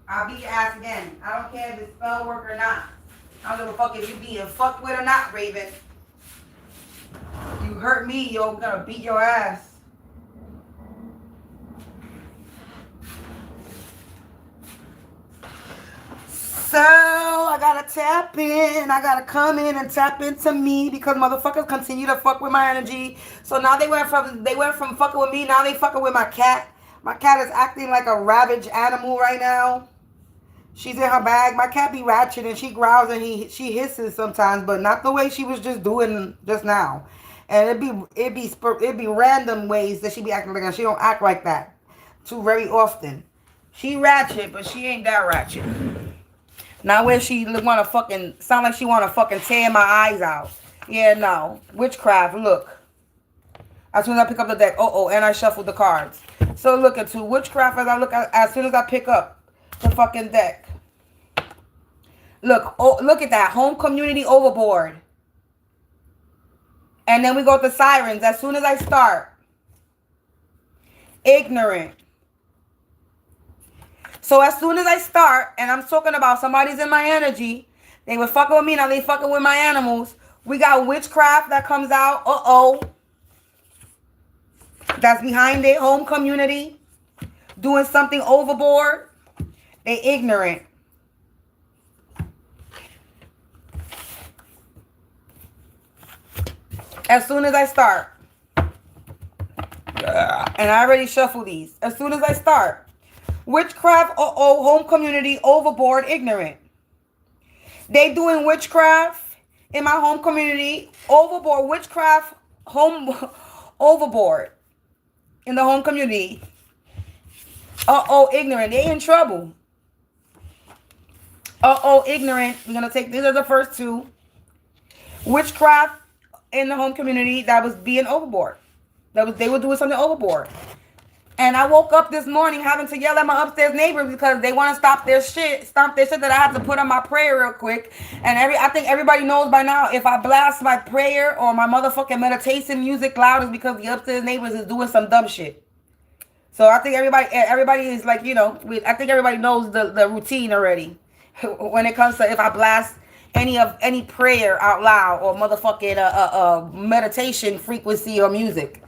I'll beat your ass again. I don't care if it's spell work or not. I don't give a fuck if you being fucked with or not, Raven. You hurt me, yo, I'm gonna beat your ass. So, I gotta tap in. I gotta come in and tap into me because motherfuckers continue to fuck with my energy. So now they went from fucking with me, now they fucking with my cat. My cat is acting like a ravaged animal right now. She's in her bag. My cat be ratchet and she growls and she hisses sometimes, but not the way she was just doing just now. And it'd be random ways that she be acting like that. She don't act like that too very often. She ratchet, but she ain't that ratchet. Not where she wanna fucking sound like she wanna fucking tear my eyes out. Yeah, no. Witchcraft, look. As soon as I pick up the deck, and I shuffle the cards. So look into witchcraft as soon as I pick up the fucking deck. Look, look at that. Home community overboard. And then we go to sirens as soon as I start. Ignorant. So as soon as I start, and I'm talking about somebody's in my energy, they were fucking with me, now they fucking with my animals. We got witchcraft that comes out. That's behind it. Home community. Doing something overboard. They ignorant. As soon as I start. And I already shuffled these. As soon as I start. Witchcraft, home community, overboard, ignorant. They doing witchcraft in my home community, overboard, witchcraft, home, overboard in the home community. Ignorant. They in trouble. Ignorant. We're going to take, these are the first two. Witchcraft in the home community that was being overboard. They were doing something overboard. And I woke up this morning having to yell at my upstairs neighbors because they want to stop their shit that I have to put on my prayer real quick. And I think everybody knows by now, if I blast my prayer or my motherfucking meditation music loud, it's because the upstairs neighbors is doing some dumb shit. So I think everybody is like, I think everybody knows the routine already. When it comes to if I blast any prayer out loud or motherfucking meditation frequency or music.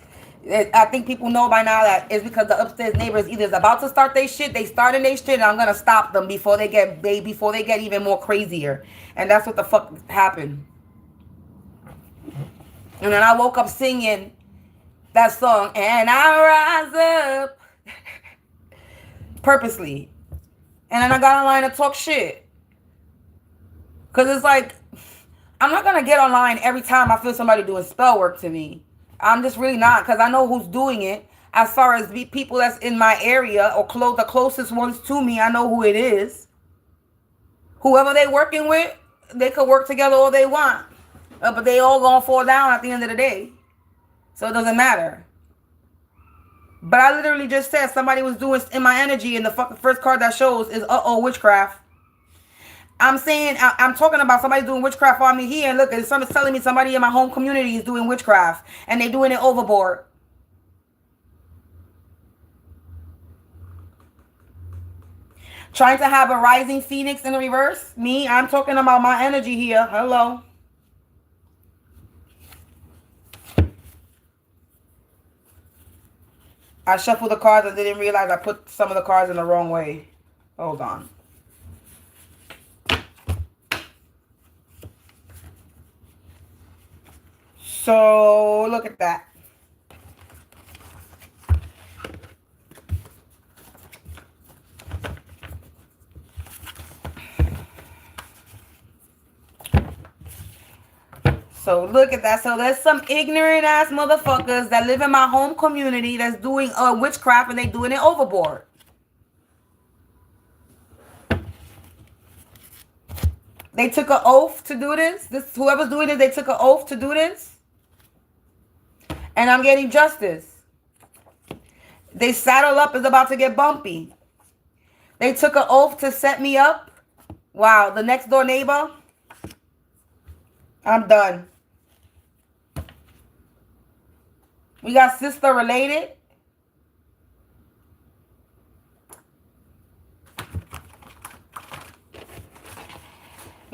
I think people know by now that it's because the upstairs neighbors either is about to start their shit, they starting their shit, and I'm gonna stop them before they get even more crazier. And that's what the fuck happened. And then I woke up singing that song, and I rise up purposely. And then I got online to talk shit. Cause it's like, I'm not gonna get online every time I feel somebody doing spell work to me. I'm just really not, because I know who's doing it. As far as the people that's in my area or the closest ones to me, I know who it is. Whoever they working with, they could work together all they want. But they all gonna fall down at the end of the day. So it doesn't matter. But I literally just said somebody was doing in my energy, and the fucking first card that shows is witchcraft. I'm talking about somebody doing witchcraft on me here, and look, and someone's telling me somebody in my home community is doing witchcraft, and they're doing it overboard. Trying to have a rising phoenix in the reverse. Me, I'm talking about my energy here. Hello. I shuffled the cards and didn't realize I put some of the cards in the wrong way. Hold on. So, look at that. So, look at that. So, there's some ignorant ass motherfuckers that live in my home community that's doing witchcraft, and they doing it overboard. They took an oath to do this. Whoever's doing it, they took an oath to do this. And I'm getting justice. They saddle up is about to get bumpy. They took an oath to set me up. Wow, the next door neighbor. I'm done. We got sister related.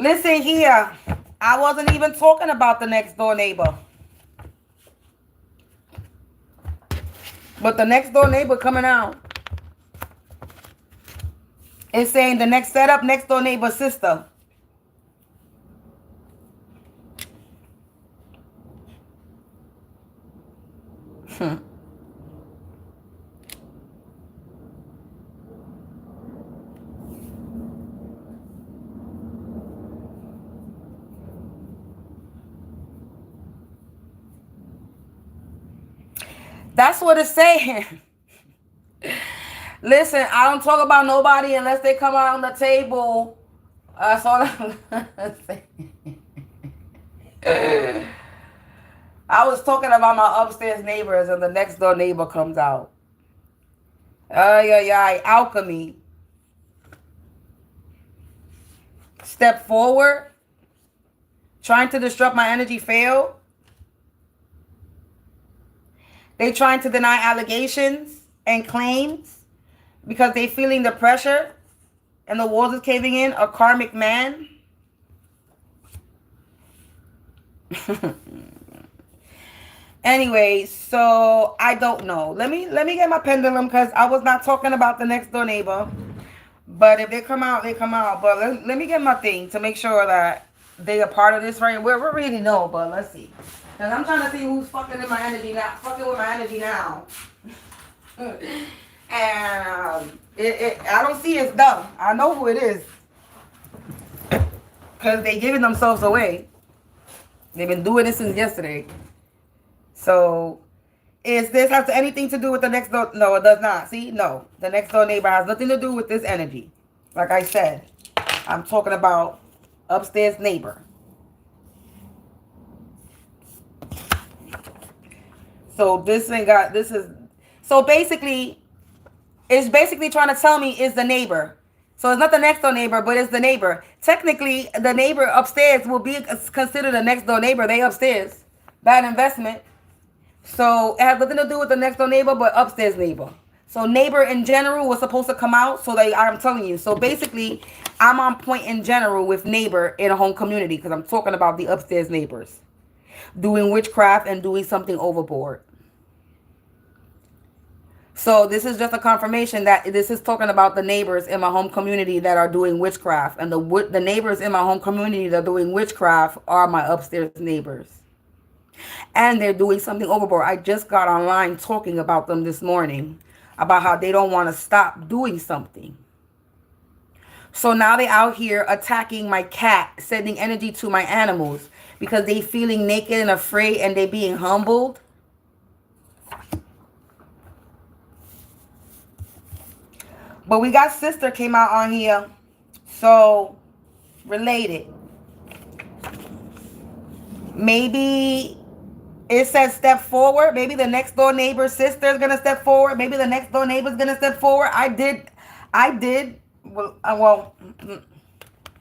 Listen here. I wasn't even talking about the next door neighbor. But the next door neighbor coming out. It's saying the next setup, next door neighbor sister. That's what it's saying. Listen, I don't talk about nobody unless they come out on the table. That's all I'm saying. I was talking about my upstairs neighbors and the next door neighbor comes out. Alchemy. Step forward. Trying to disrupt my energy failed. They trying to deny allegations and claims because they feeling the pressure and the walls is caving in. A karmic man. Anyway, so I don't know. Let me get my pendulum because I was not talking about the next door neighbor. But if they come out, they come out. But let me get my thing to make sure that they are part of this, right? We already know, but let's see. Because I'm trying to see who's fucking in my energy now. Fucking with my energy now. And I don't see it's them. I know who it is. Because they giving themselves away. They've been doing this since yesterday. So, is this has anything to do with the next door? No, it does not. See? No. The next door neighbor has nothing to do with this energy. Like I said, I'm talking about upstairs neighbor. So this is so basically it's basically trying to tell me is the neighbor. So it's not the next door neighbor, but it's the neighbor. Technically, the neighbor upstairs will be considered a next door neighbor. They upstairs. Bad investment. So it has nothing to do with the next door neighbor, but upstairs neighbor. So neighbor in general was supposed to come out. So I'm telling you. So basically, I'm on point in general with neighbor in a home community because I'm talking about the upstairs neighbors. Doing witchcraft and doing something overboard. So this is just a confirmation that this is talking about the neighbors in my home community that are doing witchcraft. And the neighbors in my home community that are doing witchcraft are my upstairs neighbors. And they're doing something overboard. I just got online talking about them this morning. About how they don't want to stop doing something. So now they out here attacking my cat. Sending energy to my animals. Because they feeling naked and afraid and they being humbled. But we got sister came out on here. So, related. Maybe it says step forward. Maybe the next door neighbor's sister is going to step forward. Maybe the next door neighbor's going to step forward. I did.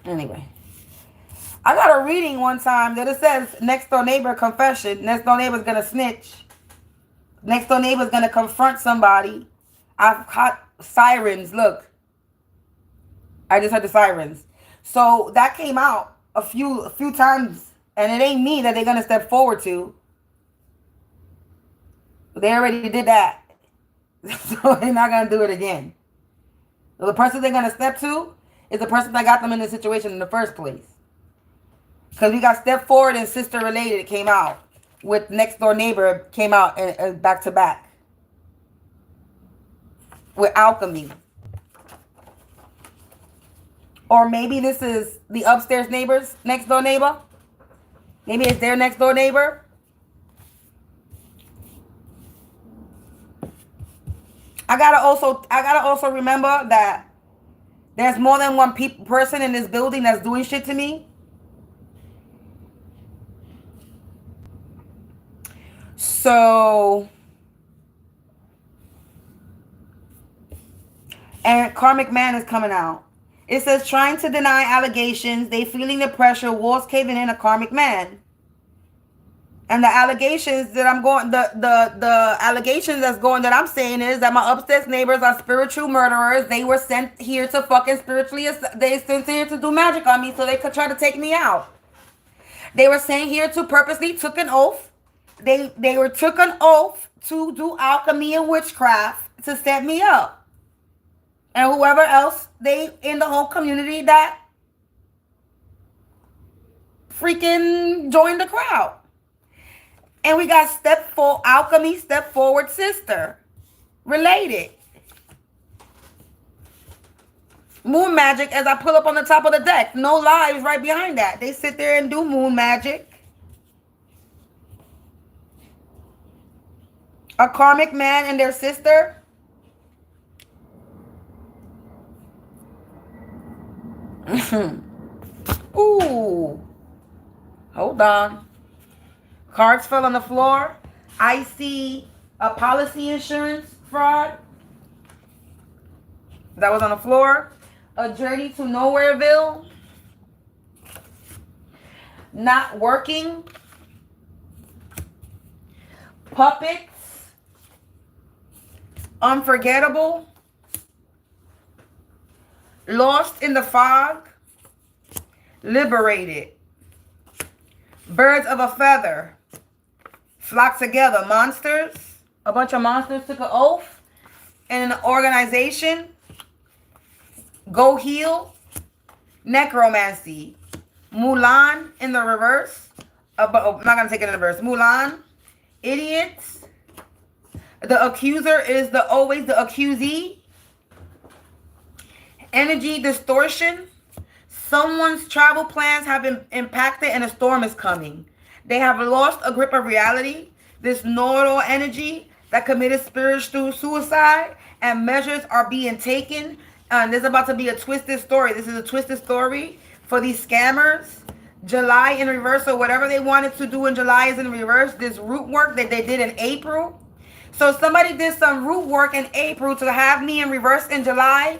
Anyway. I got a reading one time that it says next door neighbor confession. Next door neighbor's going to snitch. Next door neighbor's going to confront somebody. I've caught sirens. Look. I just heard the sirens. So that came out a few times. And it ain't me that they're going to step forward to. They already did that. So they're not going to do it again. So the person they're going to step to is the person that got them in the situation in the first place. Because we got step forward and sister related came out. With next door neighbor came out and back to back. With alchemy. Or maybe this is the upstairs neighbor's next door neighbor. Maybe it's their next door neighbor. I gotta also remember that there's more than one person in this building that's doing shit to me. So, and karmic man is coming out. It says trying to deny allegations. They feeling the pressure. Walls caving in. A karmic man. And the allegations that I'm going, the allegations that's going that I'm saying is that my upstairs neighbors are spiritual murderers. They were sent here to fucking spiritually, they sent here to do magic on me so they could try to take me out. They were sent here to purposely took an oath. They were took an oath to do alchemy and witchcraft to set me up. And whoever else they in the whole community that freaking joined the crowd. And we got alchemy, step forward sister. Related. Moon magic as I pull up on the top of the deck. No lives right behind that. They sit there and do moon magic. A karmic man and their sister. Ooh. Hold on. Cards fell on the floor. I see a policy insurance fraud. That was on the floor. A journey to Nowhereville. Not working. Puppets. Unforgettable. Lost in the fog. Liberated. Birds of a feather. Flock together. Monsters. A bunch of monsters took an oath. And an organization. Go heal. Necromancy. Mulan in the reverse. I'm not going to take it in the reverse. Mulan. Idiots. The accuser is always the accusee. Energy distortion. Someone's travel plans have been impacted and a storm is coming. They have lost a grip of reality. This know-it-all energy that committed spiritual suicide and measures are being taken. There's about to be a twisted story. This is a twisted story for these scammers. July in reverse, or whatever they wanted to do in July is in reverse. This root work that they did in April. So somebody did some root work in April to have me in reverse in July.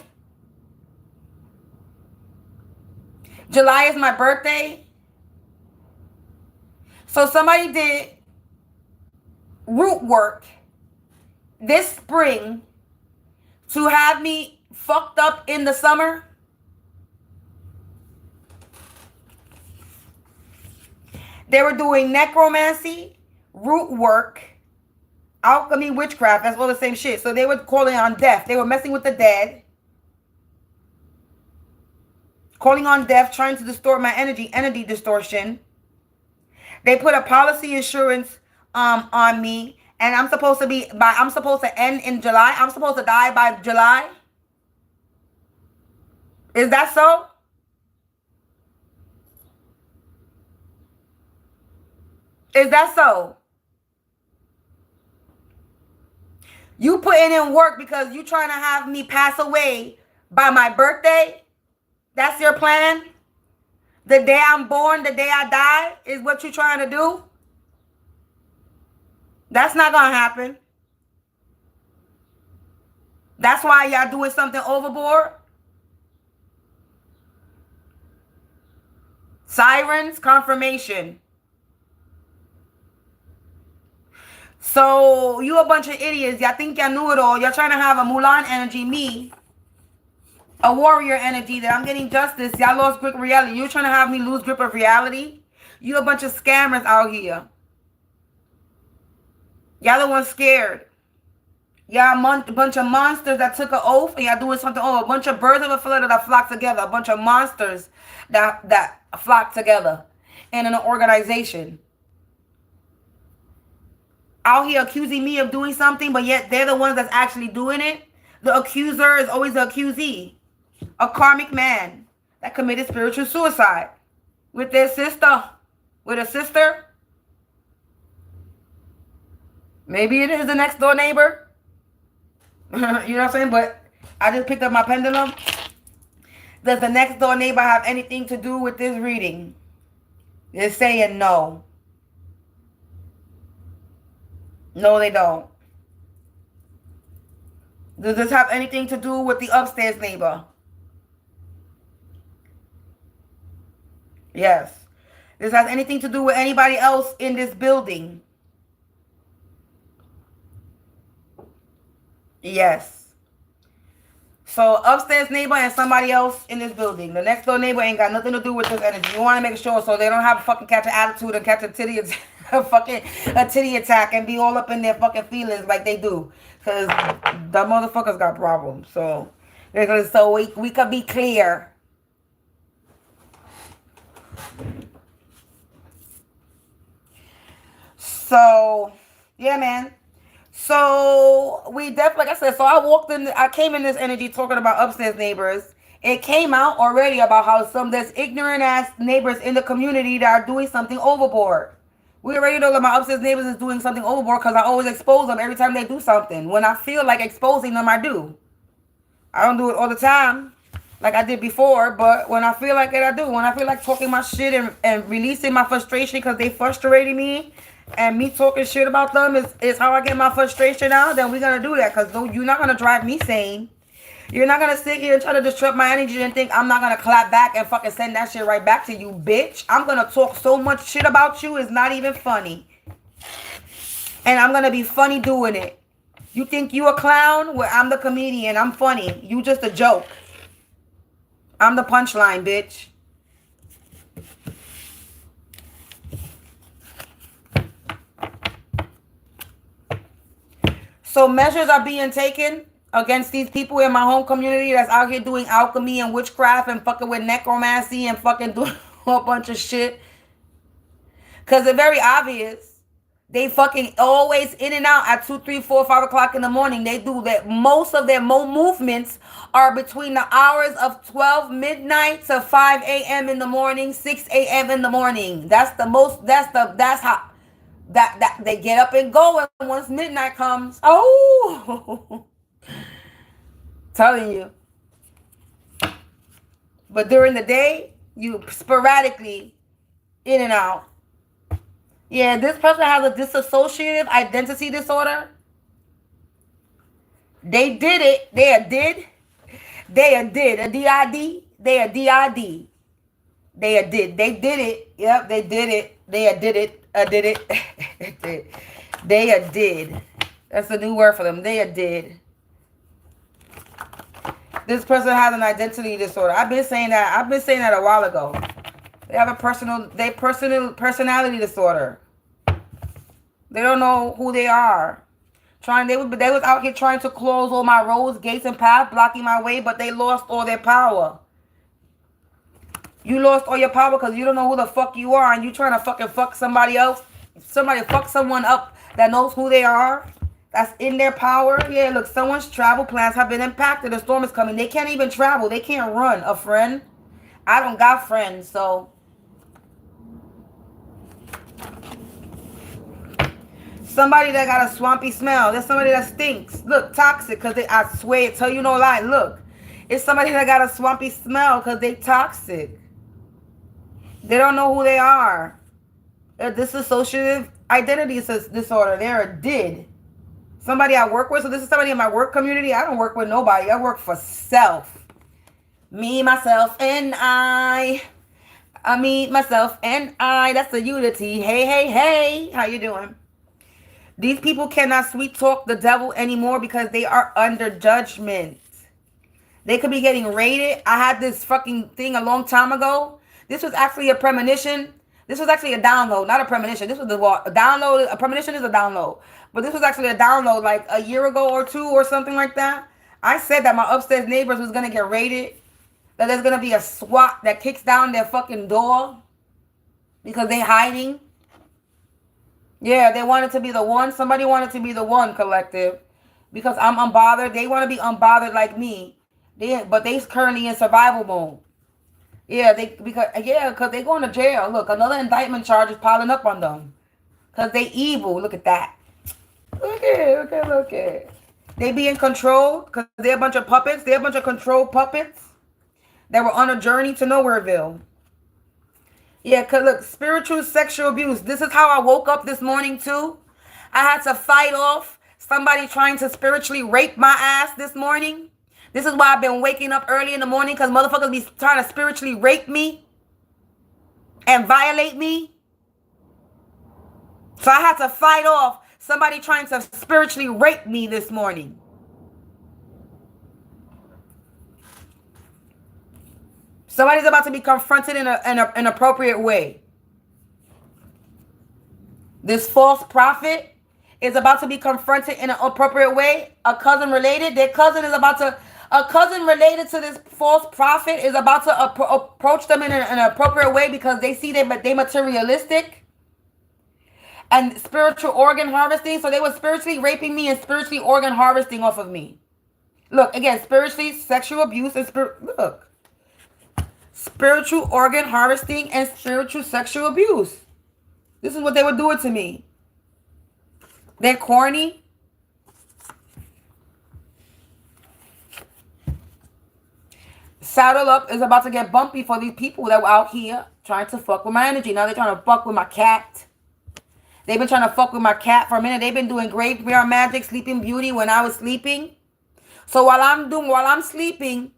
July is my birthday. So somebody did root work this spring to have me fucked up in the summer. They were doing necromancy, root work, alchemy, witchcraft. That's all the same shit. So they were calling on death. They were messing with the dead. Calling on death, trying to distort my energy distortion. They put a policy insurance on me, and I'm supposed to end in July. I'm supposed to die by July. Is that so? Is that so? You putting in work because you trying to have me pass away by my birthday? That's your plan? The day I'm born, the day I die is what you're trying to do? That's not going to happen. That's why y'all doing something overboard. Sirens, confirmation. So you a bunch of idiots. Y'all think y'all knew it all. Y'all trying to have a Mulan energy, me. A warrior energy that I'm getting justice. Y'all lost grip of reality. You're trying to have me lose grip of reality. You a bunch of scammers out here. Y'all the ones scared. Y'all a bunch of monsters that took an oath and y'all doing something. Oh, a bunch of birds of a feather that flock together. A bunch of monsters that flock together and in an organization. Out here accusing me of doing something, but yet they're the ones that's actually doing it. The accuser is always the accusee. A karmic man that committed spiritual suicide with their sister. With a sister. Maybe it is the next door neighbor. You know what I'm saying? But I just picked up my pendulum. Does the next door neighbor have anything to do with this reading? They're saying no. No, they don't. Does this have anything to do with the upstairs neighbor? Yes. This has anything to do with anybody else in this building. Yes. So upstairs neighbor and somebody else in this building. The next door neighbor ain't got nothing to do with this energy. You want to make sure so they don't have a fucking catch an attitude and catch a titty a titty attack and be all up in their fucking feelings like they do. Because the motherfuckers got problems. So we could be clear. So, yeah, man. So, we definitely, like I said, so I came in this energy talking about upstairs neighbors. It came out already about how there's ignorant ass neighbors in the community that are doing something overboard. We already know that my upstairs neighbors is doing something overboard because I always expose them every time they do something. When I feel like exposing them, I do. I don't do it all the time like I did before, but when I feel like it, I do. When I feel like talking my shit and releasing my frustration because they frustrated me, and me talking shit about them is how I get my frustration out, then we're going to do that. Because you're not going to drive me sane. You're not going to sit here and try to disrupt my energy and think I'm not going to clap back and fucking send that shit right back to you, bitch. I'm going to talk so much shit about you, it's not even funny. And I'm going to be funny doing it. You think you a clown? Well, I'm the comedian. I'm funny. You just a joke. I'm the punchline, bitch. So measures are being taken against these people in my home community that's out here doing alchemy and witchcraft and fucking with necromancy and fucking doing a whole bunch of shit. Because it's very obvious. They fucking always in and out at 2, 3, 4, 5 o'clock in the morning. They do that. Most of their movements are between the hours of 12 midnight to 5 a.m. in the morning, 6 a.m. in the morning. That's how that they get up and go. And once midnight comes, oh, telling you. But during the day, you sporadically in and out. Yeah, this person has a dissociative identity disorder. They did it. They a did. They a did. A D-I-D. They a D-I-D. They a did. They did it. Yep, they did it. They a did it. Did it. They a did. That's a new word for them. They a did. This person has an identity disorder. I've been saying that a while ago. They have a personality disorder. They don't know who they are. They was out here trying to close all my roads, gates, and paths, blocking my way, but they lost all their power. You lost all your power because you don't know who the fuck you are, and you trying to fucking fuck somebody else. Somebody fuck someone up that knows who they are, that's in their power. Yeah, look, someone's travel plans have been impacted. The storm is coming. They can't even travel. They can't run. A friend. I don't got friends, so. Somebody that got a swampy smell. There's somebody that stinks. Look, toxic, because I swear, tell you no lie. Look, it's somebody that got a swampy smell because they toxic. They don't know who they are. This is dissociative identity disorder. They're a did. Somebody I work with. So this is somebody in my work community. I don't work with nobody. I work for self. Me, myself, and I. Me, myself, and I. That's the unity. Hey, hey, hey. How you doing? These people cannot sweet talk the devil anymore because they are under judgment. They could be getting raided. I had this fucking thing a long time ago. This was actually a premonition. This was actually a download, not a premonition. This was a download. A premonition is a download. But this was actually a download like a year ago or two or something like that. I said that my upstairs neighbors was going to get raided. That there's going to be a SWAT that kicks down their fucking door because they hiding. Yeah, they wanted to be the one. Somebody wanted to be the one, collective. Because I'm unbothered. They want to be unbothered like me. But they currently in survival mode. Yeah, because they going to jail. Look, another indictment charge is piling up on them. Because they evil. Look at that. Look at. They be in control because they're a bunch of puppets. They're a bunch of controlled puppets that were on a journey to Nowhereville. Yeah, because look, spiritual sexual abuse. This is how I woke up this morning too. I had to fight off somebody trying to spiritually rape my ass this morning. This is why I've been waking up early in the morning because motherfuckers be trying to spiritually rape me. and violate me. So I had to fight off somebody trying to spiritually rape me this morning. Somebody's about to be confronted in an appropriate way. This false prophet is about to be confronted in an appropriate way. A cousin related, a cousin related to this false prophet is about to approach them in an appropriate way because they see they materialistic and spiritual organ harvesting. So they were spiritually raping me and spiritually organ harvesting off of me. Look, again, spiritually sexual abuse and spiritual organ harvesting and spiritual sexual abuse. This is what they were doing to me. They're corny. Saddle up is about to get bumpy for these people that were out here trying to fuck with my energy. Now they're trying to fuck with my cat. They've been trying to fuck with my cat for a minute. They've been doing graveyard magic, sleeping beauty when I was sleeping. So while I'm sleeping,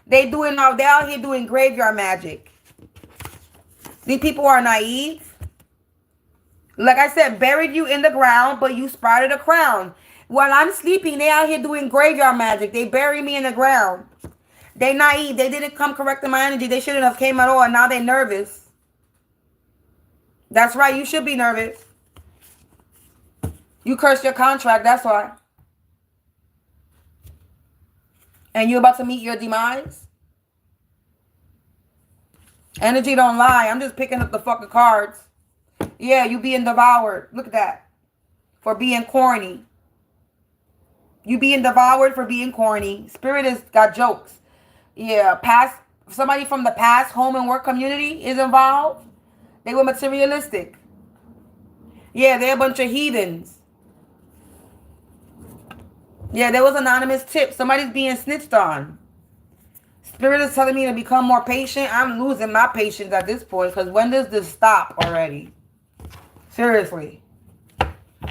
they're out here doing graveyard magic. These people are naive. Like I said, buried you in the ground, but you sprouted a crown. While I'm sleeping, they out here doing graveyard magic. They bury me in the ground. They naive. They didn't come correcting my energy. They shouldn't have came at all, and now they're nervous. That's right. You should be nervous. You cursed your contract. That's why. And you're about to meet your demise? Energy don't lie. I'm just picking up the fucking cards. Yeah, you being devoured. Look at that. For being corny. You being devoured for being corny. Spirit has got jokes. Yeah, somebody from the past home and work community is involved. They were materialistic. Yeah, they're a bunch of heathens. Yeah, there was anonymous tip. Somebody's being snitched on. Spirit is telling me to become more patient. I'm losing my patience at this point because when does this stop already? Seriously.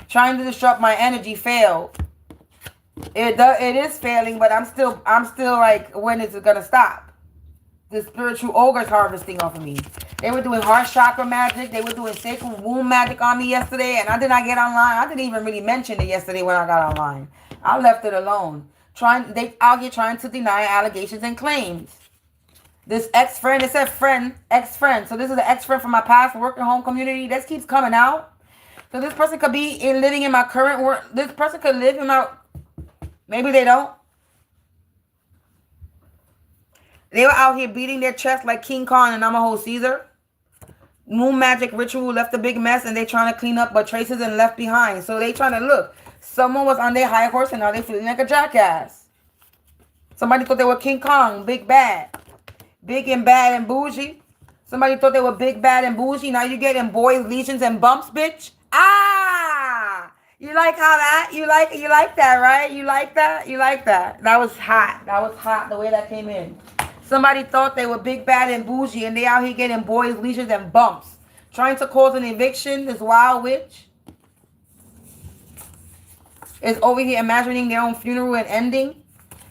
Trying to disrupt my energy failed. It is failing, but I'm still like, when is it gonna stop? The spiritual ogres harvesting off of me. They were doing heart chakra magic. They were doing sacred womb magic on me yesterday, and I did not get online. I didn't even really mention it yesterday when I got online. I left it alone. They out here trying to deny allegations and claims. This ex-friend, it said friend, ex-friend. So this is an ex-friend from my past working home community. This keeps coming out. So this person could be living in my current work. This person could live in my... Maybe they don't. They were out here beating their chest like King Kong and I'm a whole Caesar. Moon magic ritual left a big mess and they trying to clean up but traces and left behind. So they trying to look. Someone was on their high horse and now they feeling like a jackass. Somebody thought they were King Kong, big bad. Big and bad and bougie. Somebody thought they were big, bad, and bougie. Now you getting boys, lesions, and bumps, bitch. Ah! You like how that? You like that, right? You like that? You like that? That was hot. That was hot the way that came in. Somebody thought they were big, bad, and bougie, and they out here getting boys, lesions, and bumps. Trying to cause an eviction, this wild witch is over here imagining their own funeral and ending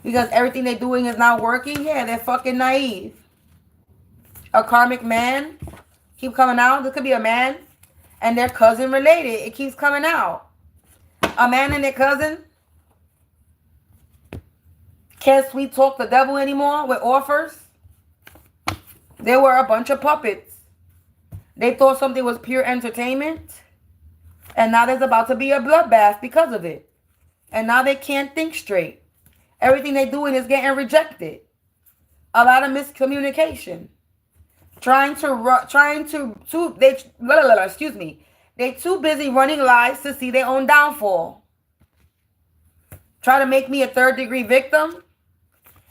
because everything they're doing is not working. Yeah, they're fucking naive. A karmic man keep coming out. This could be a man and their cousin related. It keeps coming out. A man and their cousin can't sweet talk the devil anymore with offers. They were a bunch of puppets. They thought something was pure entertainment. And now there's about to be a bloodbath because of it. And now they can't think straight. Everything they're doing is getting rejected. A lot of miscommunication. They too busy running lies to see their own downfall. Try to make me a third-degree victim.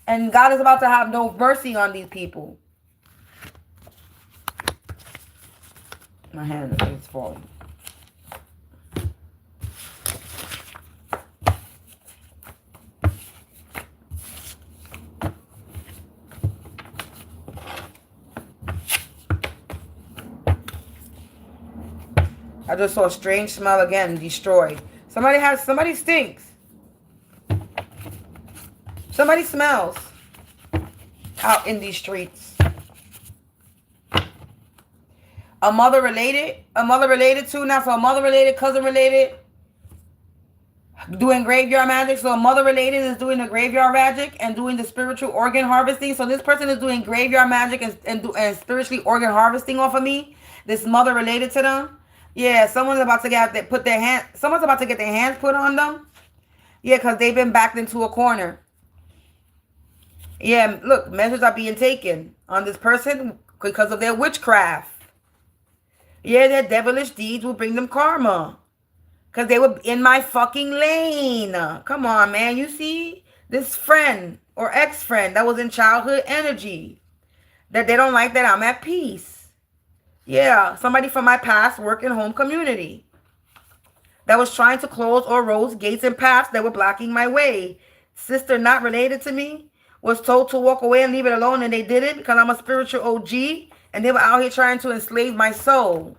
And God is about to have no mercy on these people. My hand is falling. I just saw a strange smell again. Destroyed. Somebody stinks. Somebody smells out in these streets. A mother related to now. So a mother related, cousin related, doing graveyard magic. So a mother related is doing the graveyard magic and doing the spiritual organ harvesting. So this person is doing graveyard magic and spiritually organ harvesting off of me. This mother related to them. Yeah, someone's about to someone's about to get their hands put on them. Yeah, because they've been backed into a corner. Yeah, look, measures are being taken on this person because of their witchcraft. Yeah, their devilish deeds will bring them karma. Because they were in my fucking lane. Come on, man. You see this friend or ex-friend that was in childhood energy. That they don't like that I'm at peace. Yeah, somebody from my past work and home community. That was trying to close or rose gates and paths that were blocking my way. Sister not related to me was told to walk away and leave it alone, and they didn't because I'm a spiritual OG. And they were out here trying to enslave my soul.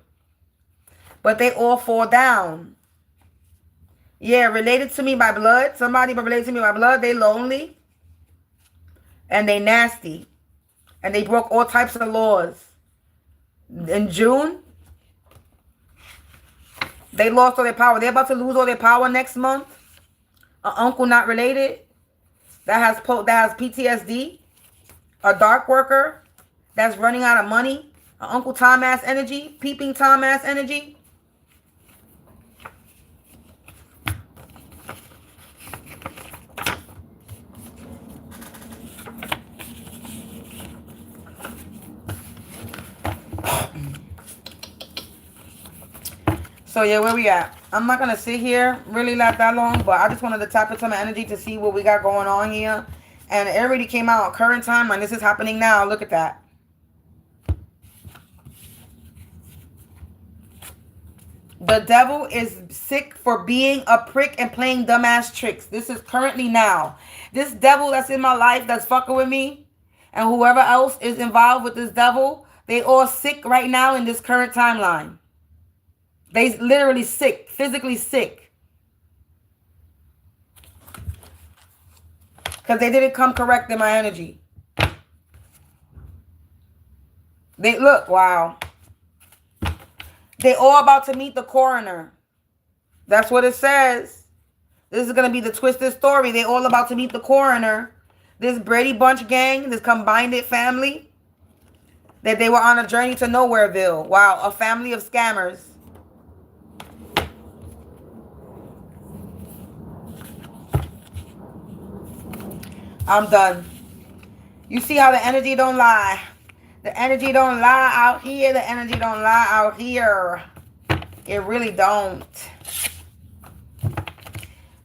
But they all fall down. Yeah, related to me by blood. Somebody but related to me by blood. They lonely. And they nasty. And they broke all types of laws. In June, they lost all their power. They're about to lose all their power next month. An uncle not related. That has PTSD. A dark worker that's running out of money. An Uncle Tom ass energy. Peeping Tom ass energy. So yeah, where we at? I'm not gonna sit here really not that long, but I just wanted to tap into my energy to see what we got going on here. And it already came out current time, and this is happening now. Look at that. The devil is sick for being a prick and playing dumbass tricks. This is currently now. This devil that's in my life that's fucking with me, and whoever else is involved with this devil, they all sick right now in this current timeline. They literally sick, physically sick. Because they didn't come correct in my energy. They look, wow. They all about to meet the coroner. That's what it says. This is going to be the twisted story. They all about to meet the coroner. This Brady Bunch gang, this combined family, that they were on a journey to Nowhereville. Wow, a family of scammers. I'm done. You see how the energy don't lie. The energy don't lie out here. The energy don't lie out here. It really don't.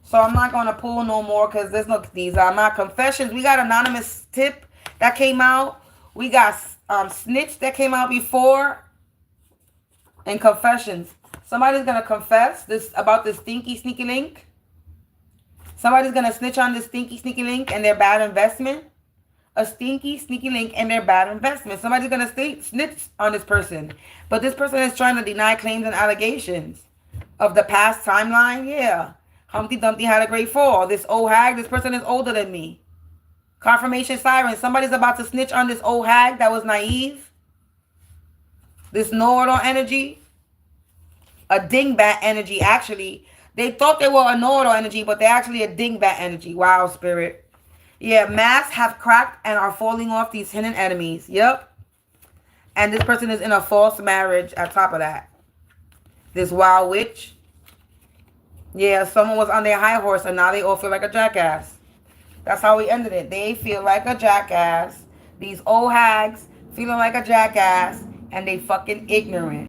So I'm not going to pull no more because there's no, these are not confessions. We got anonymous tip that came out. We got snitch that came out before. And confessions. Somebody's going to confess this about this stinky sneaky link. Somebody's going to snitch on this stinky sneaky link and their bad investment. A stinky sneaky link and their bad investment. Somebody's going to snitch on this person. But this person is trying to deny claims and allegations of the past timeline. Yeah. Humpty Dumpty had a great fall. This old hag, this person is older than me. Confirmation siren. Somebody's about to snitch on this old hag that was naive. This know-it-all energy. A dingbat energy, actually. They thought they were a know-it-all energy, but they're actually a dingbat energy. Wow, spirit. Yeah, masks have cracked and are falling off these hidden enemies. Yep. And this person is in a false marriage on top of that. This wild witch. Yeah, someone was on their high horse and now they all feel like a jackass. That's how we ended it. They feel like a jackass. These old hags feeling like a jackass and they fucking ignorant.